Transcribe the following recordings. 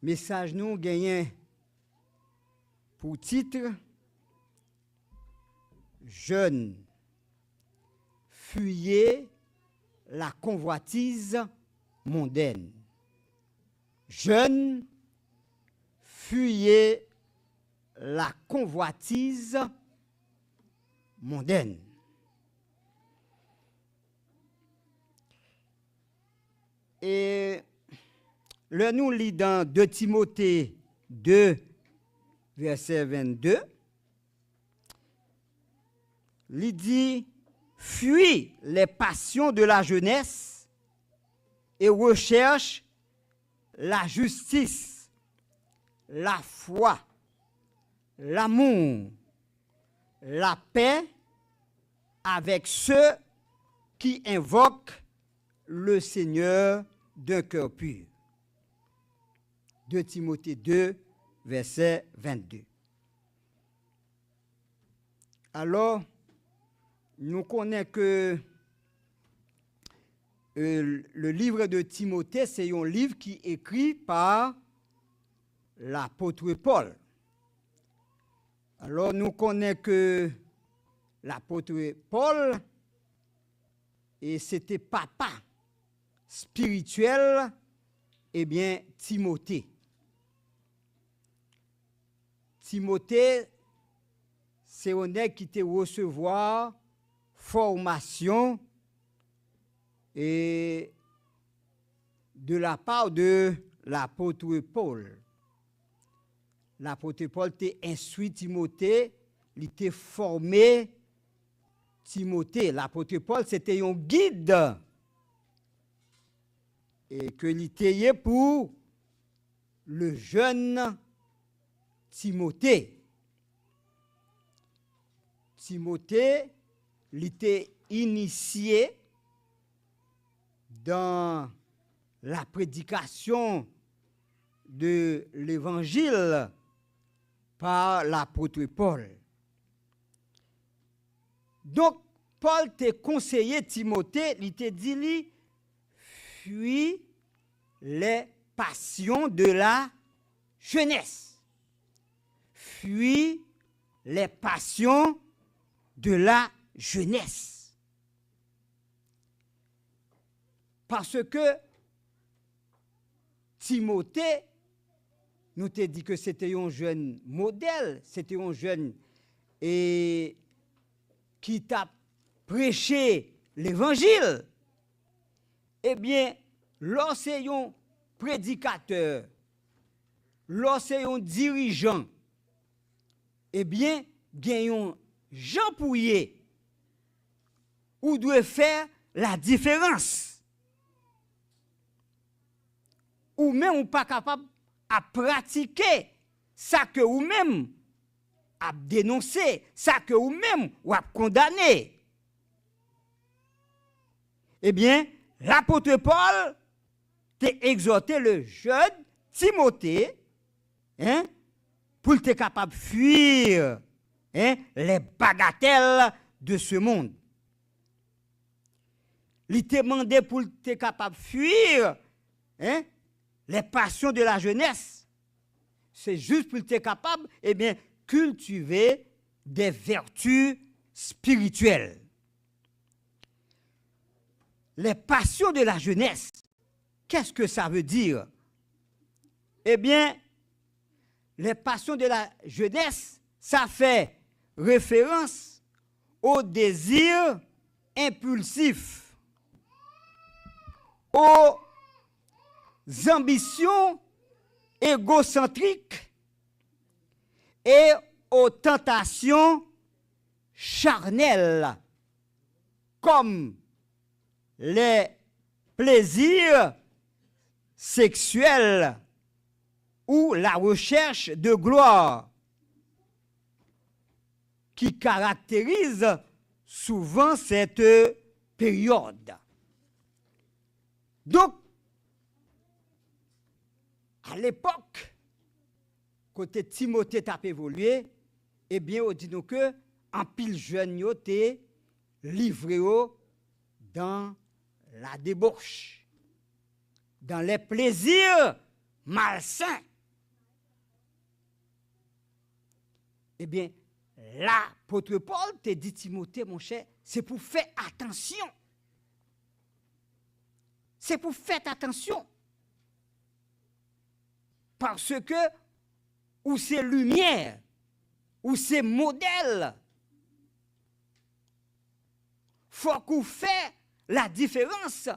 Message nous gagne pour titre Jeunes, fuyez la convoitise mondaine. Jeunes, fuyez la convoitise mondaine. Et le nous lit dans 2 Timothée 2, verset 22, il dit « Fuis les passions de la jeunesse et recherche la justice, la foi, l'amour, la paix avec ceux qui invoquent le Seigneur d'un cœur pur. » 2 Timothée 2, verset 22. Alors, nous connaissons que le livre de Timothée, c'est un livre qui est écrit par l'apôtre Paul. Alors, nous connaissons que l'apôtre Paul, et c'était papa spirituel, eh bien, Timothée. Timothée, c'est un nègre qui te recevoir formation et de la part de l'apôtre Paul. L'apôtre Paul t'a instruit Timothée, il t'a formé Timothée. L'apôtre Paul, c'était un guide et que il était pour le jeune Timothée. Timothée, il était initié dans la prédication de l'évangile par l'apôtre Paul. Donc, Paul t'a conseillé Timothée, il t'a dit, fuis les passions de la jeunesse. Fuis les passions de la jeunesse. Parce que Timothée, nous t'a dit que c'était un jeune modèle, c'était un jeune et qui t'a prêché l'évangile. Eh bien, lorsque un prédicateur, lorsque un dirigeant, eh bien, gagnons Jean Pouillet, ou doit faire la différence. Ou même ou pas capable à pratiquer ça que ou même à dénoncer, ça que ou même ou à condamner. Eh bien, l'apôtre Paul t'a exhorté le jeune Timothée, pour être capable de fuir les bagatelles de ce monde. Il t'a demandé pour être capable de fuir les passions de la jeunesse. C'est juste pour être capable, eh bien, cultiver des vertus spirituelles. Les passions de la jeunesse, qu'est-ce que ça veut dire? Eh bien, les passions de la jeunesse, ça fait référence aux désirs impulsifs, aux ambitions égocentriques et aux tentations charnelles, comme les plaisirs sexuels ou la recherche de gloire, qui caractérise souvent cette période. Donc, à l'époque, côté Timothée t'a évolué, eh bien, on dit nous que en pile jeune yo te livré dans la débauche, dans les plaisirs malsain. Eh bien, l'apôtre Paul te dit, Timothée, mon cher, c'est pour faire attention. C'est pour faire attention. Parce que, ou c'est lumière, ou c'est modèle, faut qu'on fasse la différence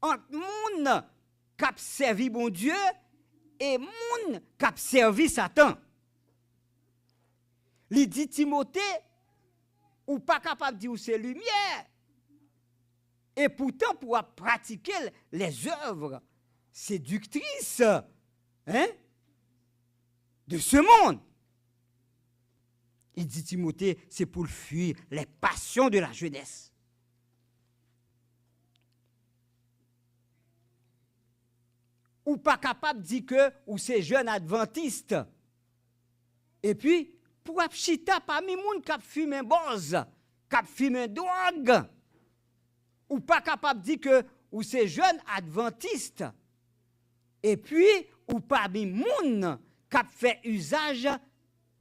entre monde qui a servi bon Dieu et monde qui a servi Satan. Il dit Timothée, ou pas capable de dire c'est lumière. Et pourtant, pour pratiquer les œuvres séductrices de ce monde. Il dit Timothée, c'est pour fuir les passions de la jeunesse. Ou pas capable de dire que ou c'est jeune adventiste. Et puis, pour apchita parmi les gens qui fument un boz, qui fument un drogue, ou pas capable de dire que ou c'est jeune adventiste. Et puis, ou parmi les gens qui fait usage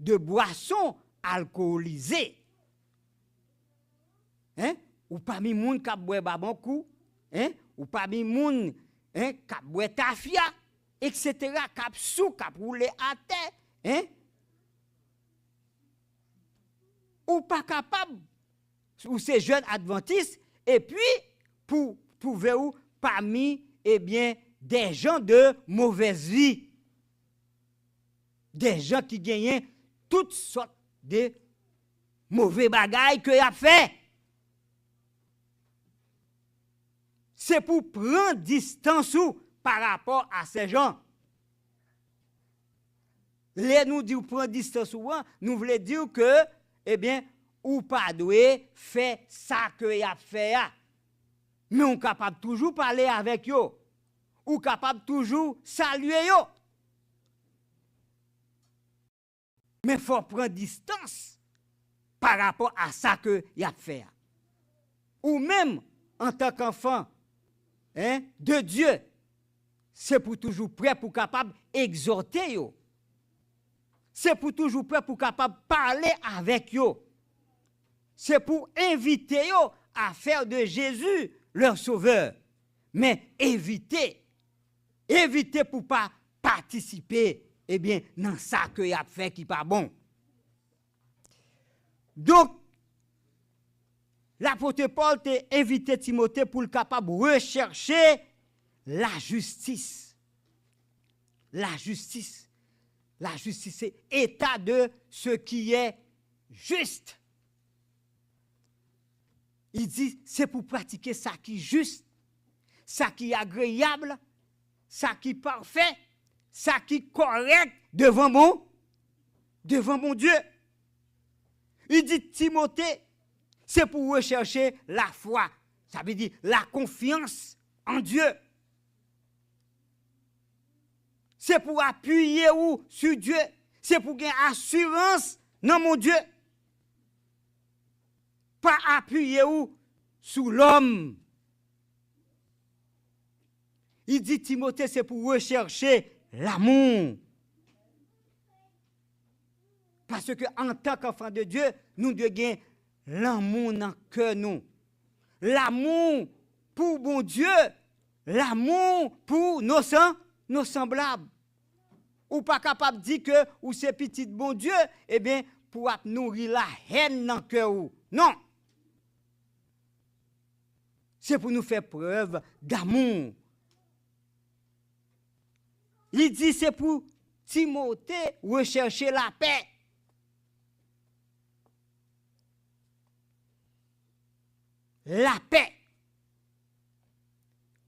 de boissons alcoolisées. Ou parmi les gens qui boivent babonkou, ou parmi les gens qui boivent tafia, etc., qui sous, qui roulent à terre, ou pas capable, ou ces jeunes adventistes, et puis, pour trouver où parmi, des gens de mauvaise vie, des gens qui gagnent toutes sortes de mauvais bagailles que y a fait. C'est pour prendre distance par rapport à ces gens. Les nous dit prendre distance nous voulons dire que, ou pas doué fait ça que y a fait. Mais on est capable toujours parler avec eux. Ou capable toujours saluer eux. Mais il faut prendre distance par rapport à ça que y a fait. Ou même en tant qu'enfant de Dieu, c'est pour toujours prêt pour capable exhorter yo. C'est pour toujours prêt pour capable parler avec yo. C'est pour inviter yo à faire de Jésus leur sauveur. Mais éviter pour pas participer dans ça que y a fait qui pas bon. Donc l'apôtre Paul t'a invité Timothée pour le capable rechercher la justice. La justice. La justice, c'est état de ce qui est juste. Il dit, c'est pour pratiquer ça qui est juste, ça qui est agréable, ça qui est parfait, ça qui est correct devant mon Dieu. Il dit, Timothée, c'est pour rechercher la foi. Ça veut dire la confiance en Dieu. C'est pour appuyer sur Dieu. C'est pour gagner assurance dans mon Dieu. Pas appuyer sur l'homme. Il dit Timothée, c'est pour rechercher l'amour. Parce que en tant qu'enfant de Dieu, nous devons gagner l'amour dans le cœur nous. L'amour pour bon Dieu, l'amour pour nos semblables. Ou pas capable de dire que ou c'est petit bon Dieu, pour nourrir la haine dans le cœur. Non. C'est pour nous faire preuve d'amour. Il dit c'est pour Timothée rechercher la paix. La paix.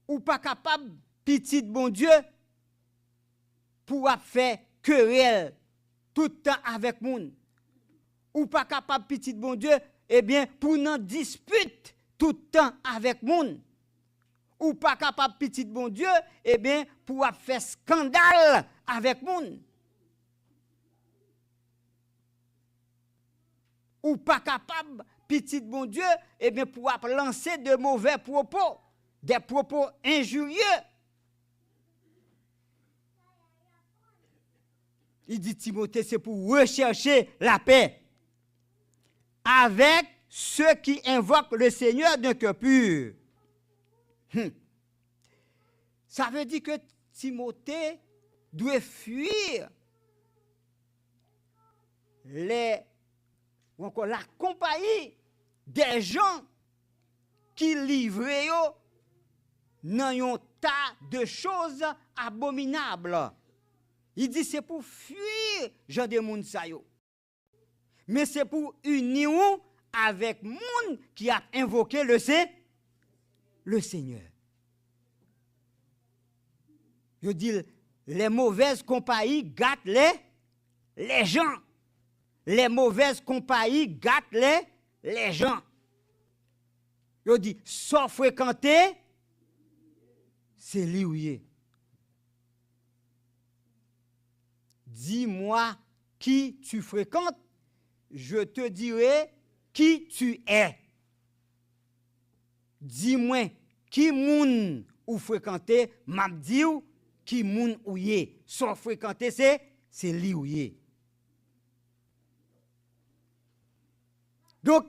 Ou pas capable, petit bon Dieu, pour faire querelle tout le temps avec moun. Ou pas capable, petit bon Dieu, pour nous dispute tout le temps avec moun. Ou pas capable, petit bon Dieu, pour faire scandale avec moun. Ou pas capable, petit bon Dieu, pour lancer de mauvais propos, des propos injurieux. Il dit Timothée, c'est pour rechercher la paix avec ceux qui invoquent le Seigneur d'un cœur pur. Ça veut dire que Timothée doit fuir la compagnie des gens qui livrent dans un tas de choses abominables. Il dit c'est pour fuir gens de moun sa yo. Mais c'est pour unir avec moun qui a invoqué le Seigneur. Je dis les mauvaises compagnies gâtent les gens. Les mauvaises compagnies gâtent les gens. Je dis sans fréquenter, c'est liouillé. Dis-moi qui tu fréquentes, je te dirai qui tu es. Dis-moi qui moun ou fréquenter, m'a dit qui moun ou yé. Sans fréquenter, c'est li ou yé. Donc,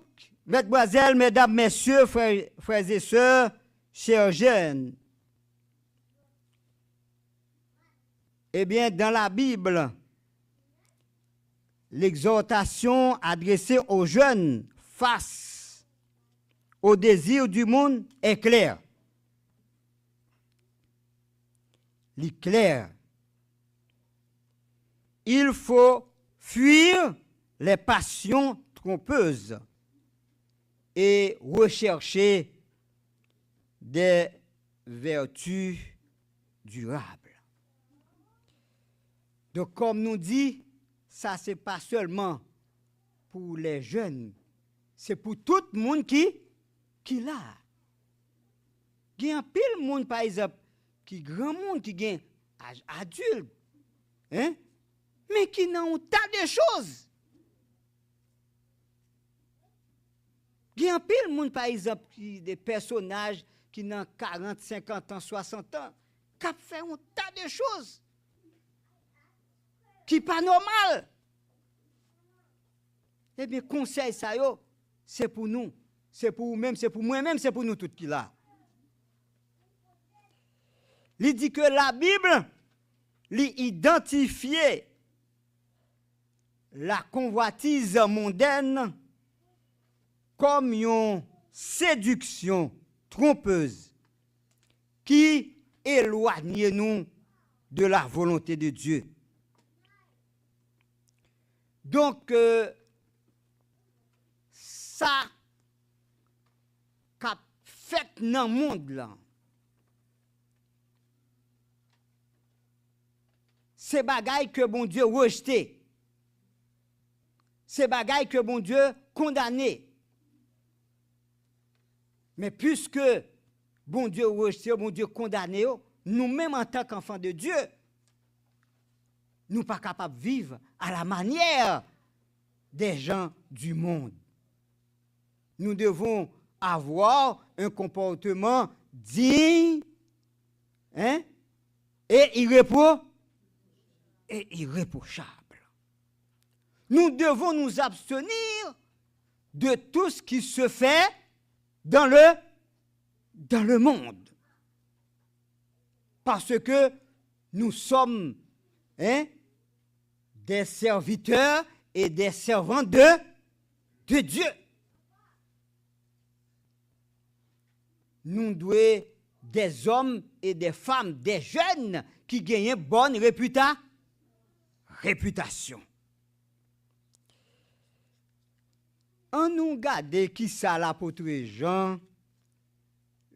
mesdemoiselles, mesdames, messieurs, frères et sœurs, chers jeunes, eh bien, dans la Bible, l'exhortation adressée aux jeunes face au désir du monde est claire. Claire. Il faut fuir les passions trompeuses et rechercher des vertus durables. Donc, comme nous dit, ça, ce n'est pas seulement pour les jeunes, c'est pour tout le monde qui l'a. Il y a un pile monde, par exemple, qui grand monde, qui gagne âge adulte, hein? Mais qui n'ont un tas de choses. Il y a un pile monde, par exemple, des personnages qui n'ont 40, 50 ans, 60 ans, qui ont fait un tas de choses. Qui n'est pas normal. Eh bien, conseil ça, c'est pour nous. C'est pour vous-même, c'est pour moi-même, c'est pour nous tous qui là. Il dit que la Bible identifie la convoitise mondaine comme une séduction trompeuse qui éloigne nous de la volonté de Dieu. Donc, ça qu'a fait dans le monde là, c'est bagaille que bon Dieu rejeté. C'est bagaille que bon Dieu condamné. Mais puisque bon Dieu rejeté, bon Dieu condamné, nous-mêmes en tant qu'enfants de Dieu, nous ne sommes pas capables de vivre à la manière des gens du monde. Nous devons avoir un comportement digne, hein, et irréprochable. Nous devons nous abstenir de tout ce qui se fait dans le monde. Parce que nous sommes, hein, des serviteurs et des servants de Dieu. Nous devons des hommes et des femmes, des jeunes qui gagnent bonne réputation. On nous regarde qui ça l'apôtre Jean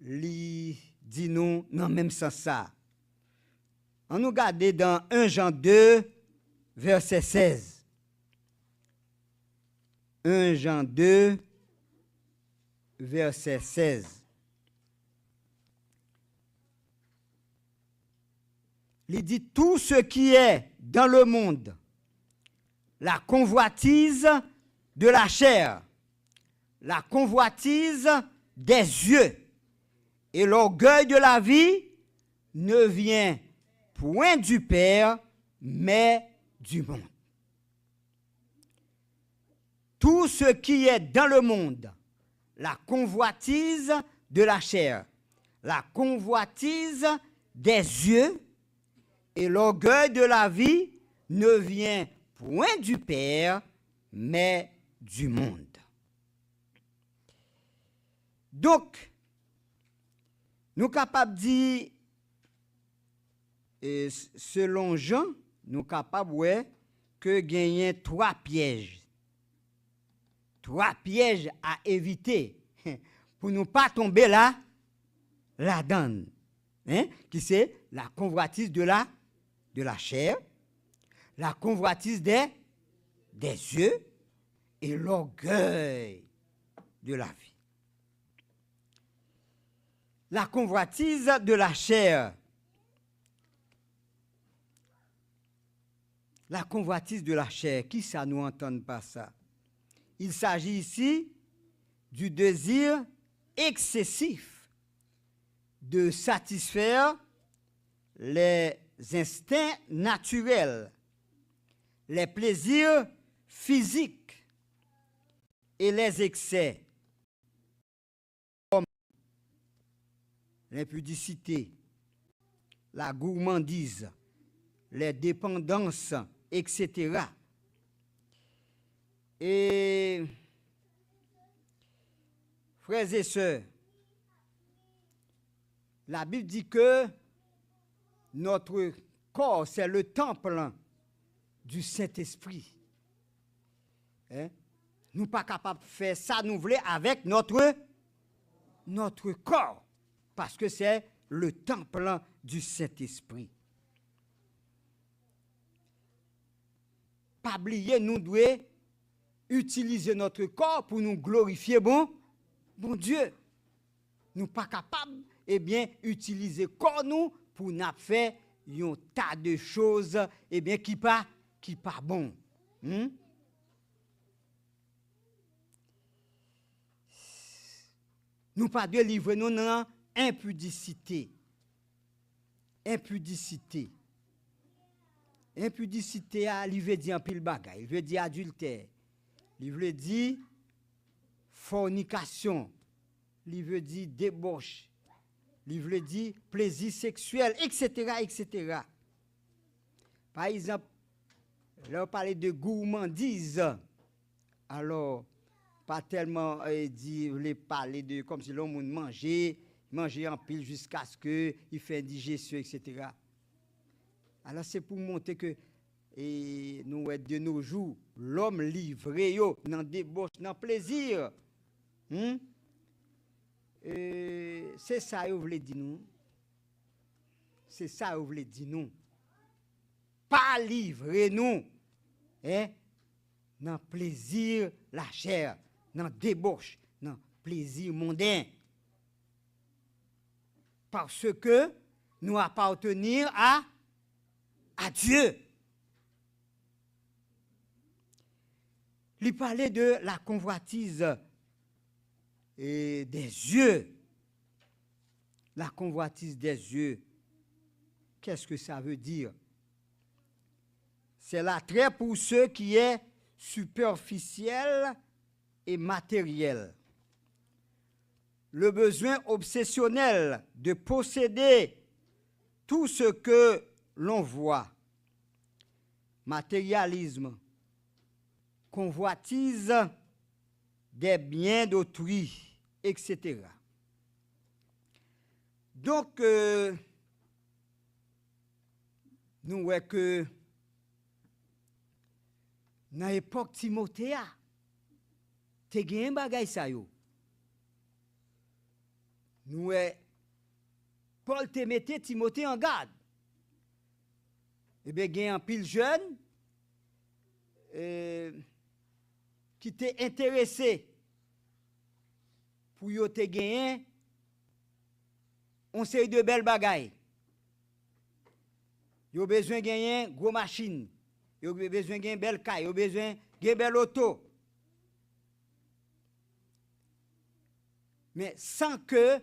li dit nous dans même sens ça. On nous regarde dans 1 Jean 2 verset 16. 1 Jean 2 verset 16. Il dit tout ce qui est dans le monde, la convoitise de la chair, la convoitise des yeux et l'orgueil de la vie ne vient point du Père, mais du monde. Tout ce qui est dans le monde, la convoitise de la chair, la convoitise des yeux et l'orgueil de la vie ne vient point du Père, mais du monde. Donc, nous sommes capables de dire, selon Jean, nous sommes capables de dire que gagner trois pièges. Trois pièges à éviter pour ne pas tomber là-dedans. Qui c'est la convoitise de la chair, la convoitise des yeux et l'orgueil de la vie. La convoitise de la chair. La convoitise de la chair, qui ça nous entend par ça? Il s'agit ici du désir excessif de satisfaire les instincts naturels, les plaisirs physiques et les excès, comme l'impudicité, la gourmandise, les dépendances, etc. Et, frères et sœurs, la Bible dit que notre corps, c'est le temple du Saint-Esprit. Nous ne sommes pas capables de faire ça, nous voulons, avec notre corps, parce que c'est le temple du Saint-Esprit. Pas oublier, nous devons utiliser notre corps pour nous glorifier, bon Dieu. Nous ne sommes pas capables, utiliser le corps nous pour nous faire un tas de choses, qui pas bon. Nous pas de livrer nous dans impudicité. Impudicité, il veut dire un pile bagaille, il veut dire adultère, il veut dire fornication, il veut dire débauche, il veut dire plaisir sexuel, etc., etc. Par exemple, là on parlait de gourmandise, alors pas tellement voulait parler de comme si l'homme manger en pile jusqu'à ce qu'il fait digestion, etc. Alors c'est pour montrer que nous de nos jours, l'homme livré dans débauche, dans plaisir. C'est ça que vous voulez dire nous. C'est ça que vous voulez dire nous. Pas livrer nous dans plaisir la chair, dans débauche, dans plaisir mondain. Parce que nous appartenir à Dieu. Il parlait de la convoitise et des yeux. La convoitise des yeux. Qu'est-ce que ça veut dire? C'est l'attrait pour ce qui est superficiel et matériel. Le besoin obsessionnel de posséder tout ce que l'on voit. Matérialisme, convoitise des biens d'autrui, etc. Donc, nous voyons que dans l'époque Timothée, tu as gagné un bagay ça yo. Nous, Paul te mettait Timothée en garde. Eh bien, il y a un pile jeune qui t'est intéressé pour te gagner on série de belles bagailles. Ils ont besoin de gagner une grosse machine. Ils ont besoin de gagner une belle caille. Ils ont besoin de gagner une belle auto. Mais sans que,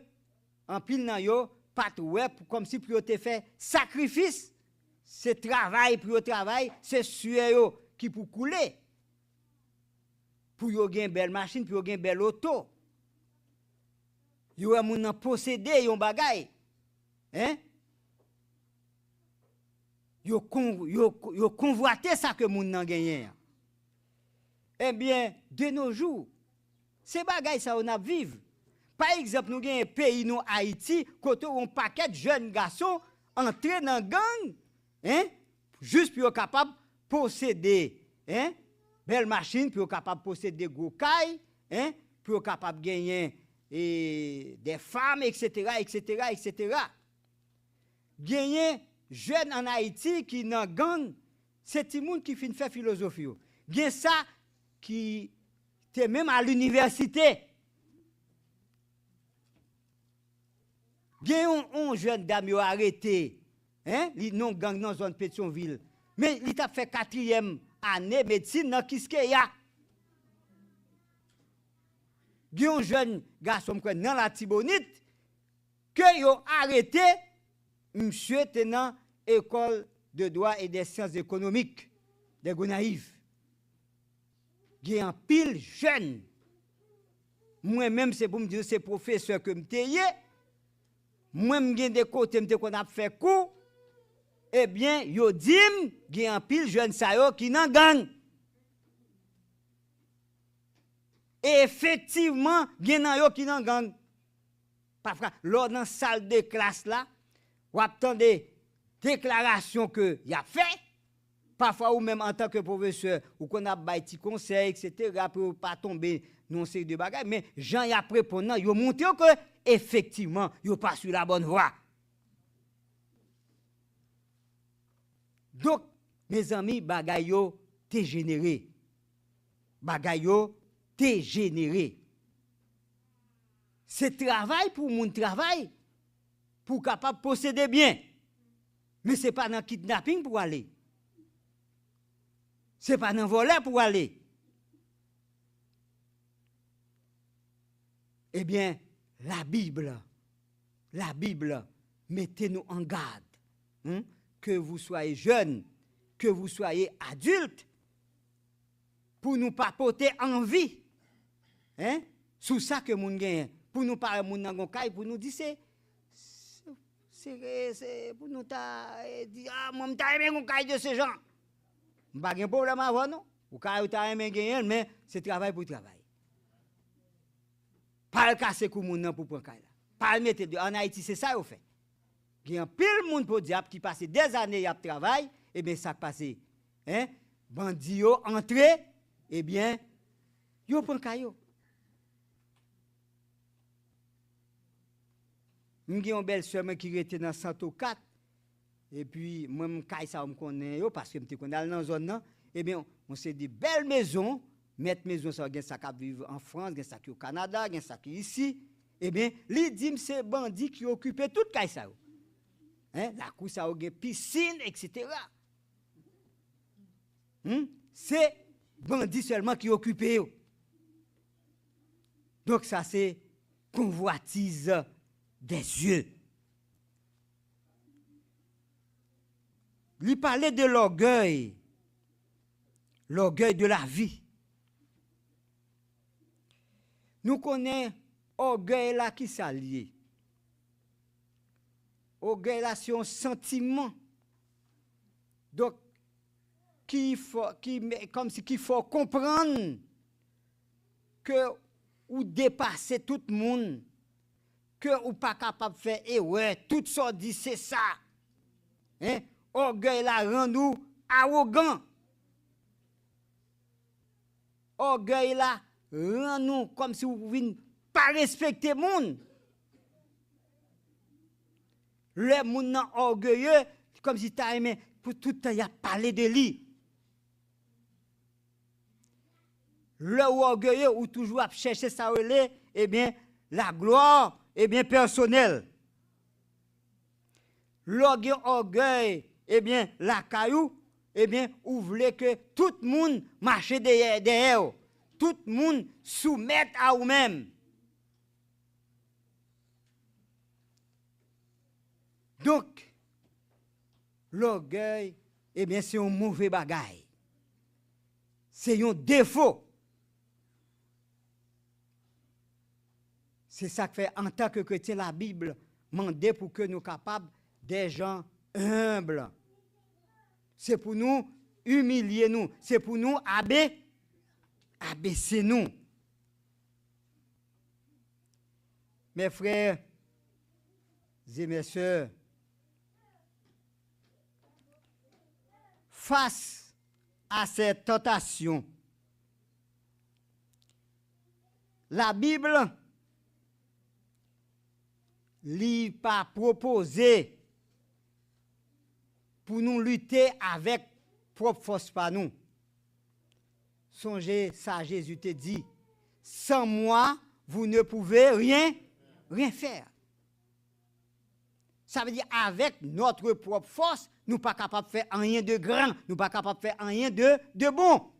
en pile nan yo, pas de web, comme si pour te fait sacrifice c'est travail pour le travail, c'est sueur qui pour couler. Pour yo gen belle machine, pour yo gen belle auto. Yo a moun nan posséder yon bagay. Hein? Yo convoité ça que moun nan genyen. Eh bien, de nos jours, ces bagay ça on a vivre. Par exemple, nous avons un pays, nous, Haïti, côté où un paquet de jeunes garçons entrent dans gang, hein, juste pour être capable de posséder, hein, belle machine, pour être capable de posséder gros cailles, hein, pour être capable de gagner des femmes, etc., etc., etc. Gagner jeunes en Haïti qui dans gang, c'est tout le monde qui finit faire philosophie. Gagne ça qui est même à l'université. Gen un jeune dame yo arrêté, hein, li non gang dans zone Pétionville. Mais il t'a fait 4e année médecine dans Kiskeya. Gen un jeune garçon dans la Tibonite que yo arrêté, monsieur était dans école de droit et des sciences économiques de Gonaïves. Gen un pile jeune. Moi-même c'est pour me dire c'est professeur que m'teye. Moi, j'ai des côtés qu'on a fait coup, eh bien, yo dim, j'ai un pile jeune sayo qui nan gang. Et effectivement, j'ai nan yo qui nan gang. Parfois, lors dans salle de classe là, ou attend des déclarations que y a fait. Parfois, ou même en tant que professeur, ou qu'on a baïti conseil, etc., pour pas tomber dans ces deux bagages. Mais Jean y a répondant, yo montré que effectivement, yo pas sur la bonne voie. Donc, mes amis, bagay yo dégénéré. Bagay yo dégénéré. C'est travail pour mon travail, pour capable posséder bien. Mais c'est pas dans kidnapping pour aller. C'est pas dans voler pour aller. Eh bien, la Bible, mettez-nous en garde. Hein? Que vous soyez jeunes, que vous soyez adultes, pour nous pas porter envie. Hein? Sous ça que moun gagne, pour nous parler moun nan gon kay, pour nous dire c'est pour nous ta dire ah moi m'ta aimé gon kay de ces gens. M'pa gen problème avant non. Ou kay ta aimé gagner mais c'est travail pour travail. Pas le casser kou moun nan pour prendre kay là. Pas le mettre en Haïti c'est ça au fait. Il y a un pile monde pour diable qui passe des années à travail et bien ça passé hein bandi yo entré et bien yo prend kay yo. J'ai une belle soeur qui était dans 104 et puis moi je ça me connais parce que je connais dans zone là et bien on s'est dit belle maison mettre maison ça gain ça qui vivre en France gain ça qui au Canada gain ça qui ici et bien li dit c'est bandit qui occupait toute caille ça hein la cour ça gain piscine etc. C'est bandit seulement qui occupait donc ça c'est convoitise des yeux. Il parlait de l'orgueil de la vie. Nous connaissons orgueil là qui s'allie. Orgueil là c'est un sentiment. Donc comme si qu'il faut comprendre que ou dépasser tout le monde. Que ou pas capable de faire et ouais tout ça dit c'est ça hein orgueil là rend nous arrogant orgueil là rend nous comme si vous ne pas respecter monde le monde nan orgueilleux comme si t'as aimé pour tout temps y a parlé de lui le orgueilleux ou toujours à chercher ça relais eh bien la gloire eh bien personnel. L'orgueil, eh bien la caillou, eh bien vous voulez que tout le monde marche derrière, tout le monde soumette à vous-même. Donc, l'orgueil, eh bien, c'est un mauvais bagage. C'est un défaut. C'est ça que fait, en tant que chrétien, la Bible demande pour que nous soyons capables des gens humbles. C'est pour nous humilier nous. C'est pour nous abaisser nous. Mes frères et mes sœurs, face à cette tentation, la Bible n'a pas proposé pour nous lutter avec propre force par nous. Songez, ça Jésus te dit, sans moi, vous ne pouvez rien faire. Ça veut dire, avec notre propre force, nous ne sommes pas capables de faire rien de grand, nous ne sommes pas capables de faire rien de bon.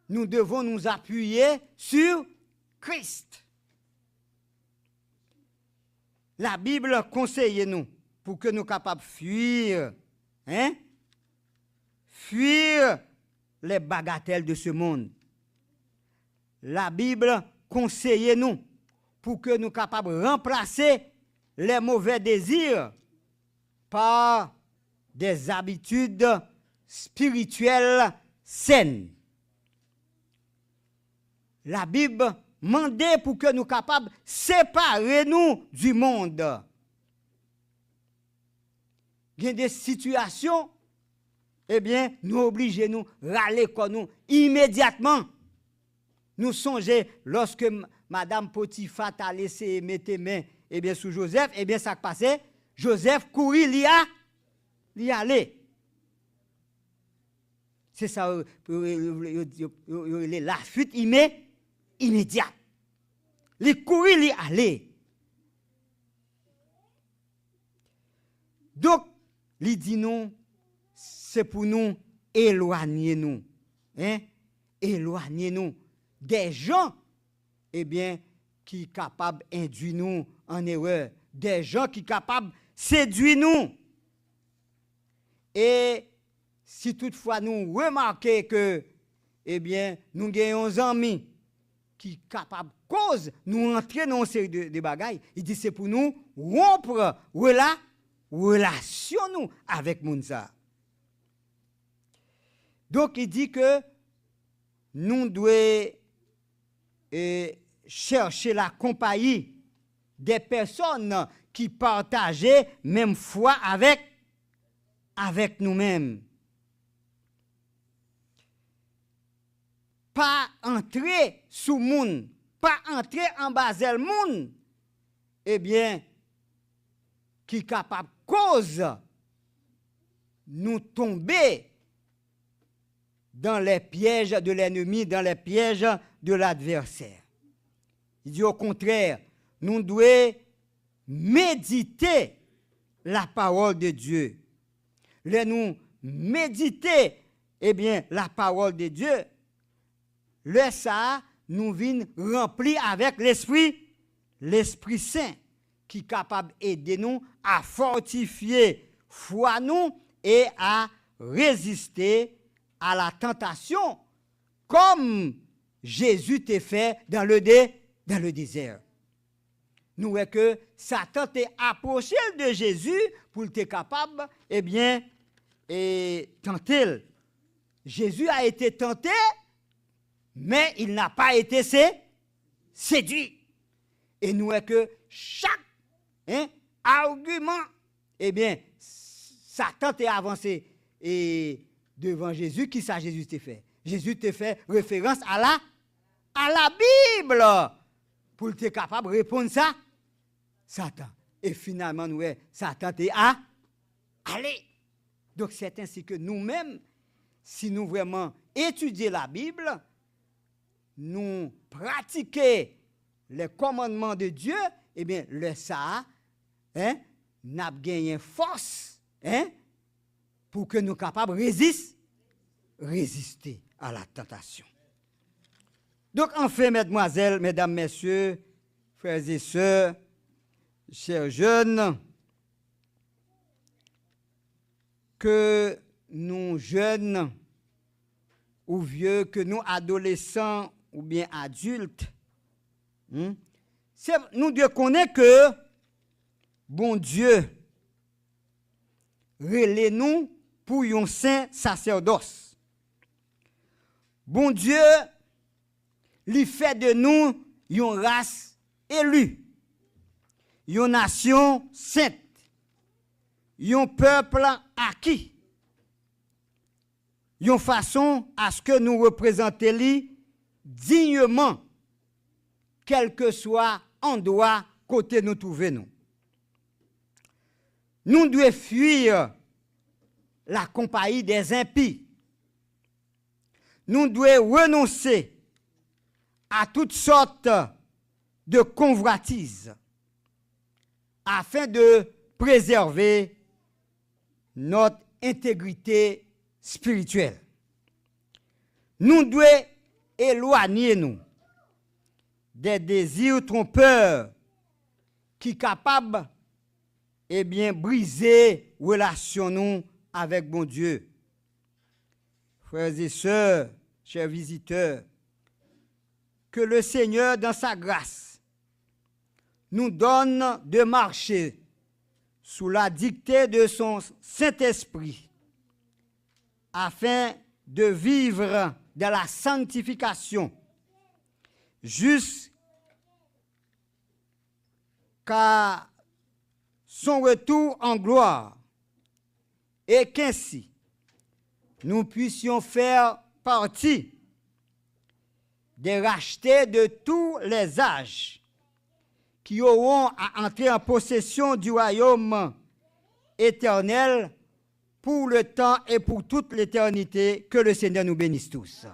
Nous devons nous appuyer sur Christ. La Bible conseille nous pour que nous soyons capables de fuir, fuir les bagatelles de ce monde. La Bible conseille nous pour que nous soyons capables de remplacer les mauvais désirs par des habitudes spirituelles saines. La Bible demande pour que nous soyons capables de séparer nous du monde. Il y a des situations, eh bien, nous obligons nous râler comme nous immédiatement. Nous songeons, lorsque Madame Potiphar a laissé mettre main eh bien, sous Joseph, eh bien, ça passait, Joseph courit, il y allait. C'est ça, la fuite immédiate. Il courit, il y allait. Donc, il dit non, c'est pour nous éloigner nous. Éloigner nous des gens, eh bien, qui sont capables d'induire nous en erreur. Des gens qui sont capables de séduire nous. Et si toutefois nous remarquons que, eh bien, nous avons des amis qui sont capables de cause, nous entrer dans une série de bagailles, il dit c'est pour nous rompre relation nous avec Mounsa. Donc il dit que nous devons chercher la compagnie des personnes qui partageaient même foi avec nous-mêmes. Pas entrer sous monde, pas entrer en basel monde, eh bien, qui est capable cause nous tomber dans les pièges de l'ennemi, dans les pièges de l'adversaire. Il dit au contraire, nous devons méditer la parole de Dieu. Nous méditer, eh bien, la parole de Dieu, le ça nous vient rempli avec l'Esprit Saint, qui est capable d'aider nous à fortifier foi nous et à résister à la tentation, comme Jésus t'a fait dans le désert. Nous voyons que Satan t'est approché de Jésus pour être capable, eh bien, tenter. Jésus a été tenté, mais il n'a pas été séduit. Et nous voyons que chaque argument, eh bien, Satan t'est avancé et devant Jésus, qui ça Jésus t'a fait? Jésus t'a fait référence à la Bible pour être capable de répondre ça, Satan. Et finalement, nous, Satan t'est allé. Donc c'est ainsi que nous-mêmes, si nous vraiment étudions la Bible, nous pratiquons les commandements de Dieu, eh bien, le ça, n'a gagné force, pour que nous soyons capables de résister à la tentation. Donc, enfin, mesdemoiselles, mesdames, messieurs, frères et sœurs, chers jeunes, que nous jeunes ou vieux, que nous adolescents ou bien adultes, nous devons connaître que bon Dieu relève nous pour un saint sacerdoce. Bon Dieu lui fait de nous une race élue, une nation sainte, un peuple acquis, une façon à ce que nous représentons dignement, quel que soit endroit côté nous trouvons. Nous devons fuir la compagnie des impies. Nous devons renoncer à toutes sortes de convoitises afin de préserver notre intégrité spirituelle. Nous devons éloigner nous des désirs trompeurs qui sont capables briser relation nous avec bon Dieu. Frères et sœurs, chers visiteurs, que le Seigneur, dans sa grâce, nous donne de marcher sous la dictée de son Saint-Esprit, afin de vivre dans la sanctification jusqu'à son retour en gloire, et qu'ainsi nous puissions faire partie des rachetés de tous les âges qui auront à entrer en possession du royaume éternel pour le temps et pour toute l'éternité. Que le Seigneur nous bénisse tous.